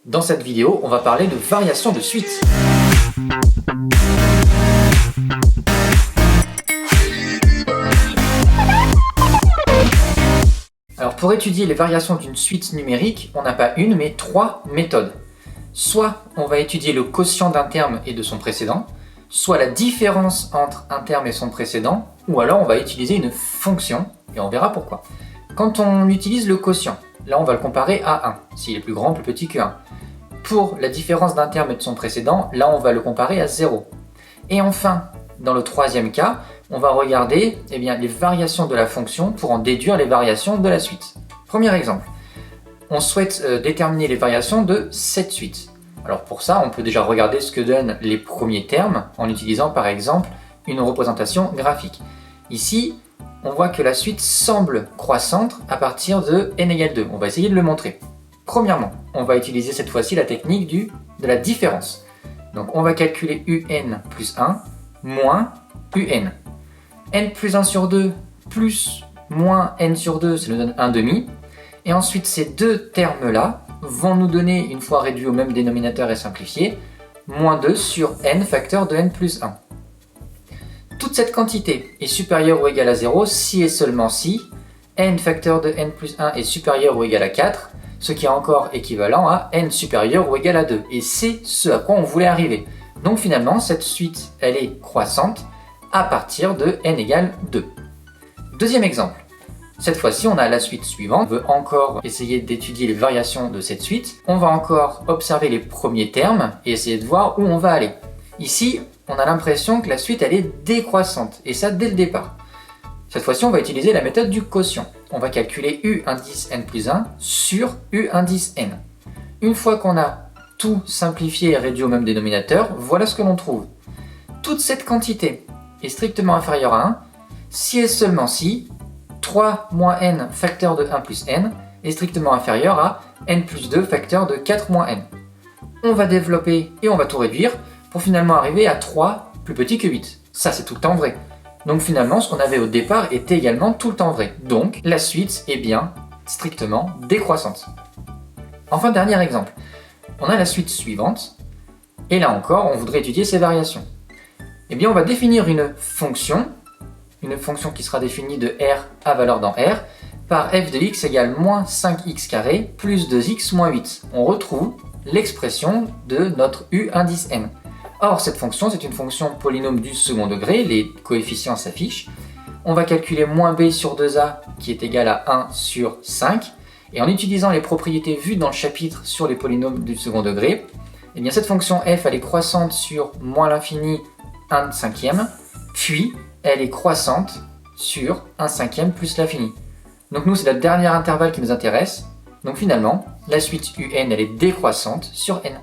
Dans cette vidéo, on va parler de variation de suite. Alors pour étudier les variations d'une suite numérique, on n'a pas une mais trois méthodes. Soit on va étudier le quotient d'un terme et de son précédent, soit la différence entre un terme et son précédent, ou alors on va utiliser une fonction, et on verra pourquoi. Quand on utilise le quotient, là on va le comparer à 1, s'il est plus grand ou plus petit que 1. Pour la différence d'un terme et de son précédent, là on va le comparer à 0. Et enfin, dans le troisième cas, on va regarder les variations de la fonction pour en déduire les variations de la suite. Premier exemple, on souhaite déterminer les variations de cette suite. Alors pour ça, on peut déjà regarder ce que donnent les premiers termes en utilisant par exemple une représentation graphique. Ici, on voit que la suite semble croissante à partir de n égale 2. On va essayer de le montrer. Premièrement, on va utiliser cette fois-ci la technique de la différence. Donc on va calculer un plus 1 moins un. N plus 1 sur 2 plus moins n sur 2, ça nous donne 1 demi. Et ensuite ces deux termes-là vont nous donner, une fois réduits au même dénominateur et simplifiés, moins 2 sur n facteur de n plus 1. Toute cette quantité est supérieure ou égale à 0 si et seulement si n facteur de n plus 1 est supérieur ou égal à 4, ce qui est encore équivalent à n supérieur ou égal à 2. Et c'est ce à quoi on voulait arriver. Donc finalement, cette suite, elle est croissante à partir de n égale 2. Deuxième exemple. Cette fois-ci, on a la suite suivante. On veut encore essayer d'étudier les variations de cette suite. On va encore observer les premiers termes et essayer de voir où on va aller. Ici, on a l'impression que la suite, elle est décroissante, et ça dès le départ. Cette fois-ci, on va utiliser la méthode du quotient. On va calculer u indice n plus 1 sur u indice n. Une fois qu'on a tout simplifié et réduit au même dénominateur, voilà ce que l'on trouve. Toute cette quantité est strictement inférieure à 1 si et seulement si 3 moins n facteur de 1 plus n est strictement inférieur à n plus 2 facteur de 4 moins n. On va développer et on va tout réduire pour finalement arriver à 3 plus petit que 8. Ça, c'est tout le temps vrai. Donc finalement, ce qu'on avait au départ était également tout le temps vrai. Donc la suite est bien strictement décroissante. Enfin, dernier exemple. On a la suite suivante, et là encore, on voudrait étudier ces variations. Eh bien, on va définir une fonction qui sera définie de r à valeur dans r, par f de x égale moins 5x carré plus 2x moins 8. On retrouve l'expression de notre u indice n. Or, cette fonction, c'est une fonction polynôme du second degré, les coefficients s'affichent. On va calculer moins b sur 2a qui est égal à 1 sur 5. Et en utilisant les propriétés vues dans le chapitre sur les polynômes du second degré, eh bien cette fonction f, elle est croissante sur moins l'infini 1 cinquième, puis elle est croissante sur 1 cinquième plus l'infini. Donc nous, c'est le dernier intervalle qui nous intéresse. Donc finalement, la suite un, elle est décroissante sur n.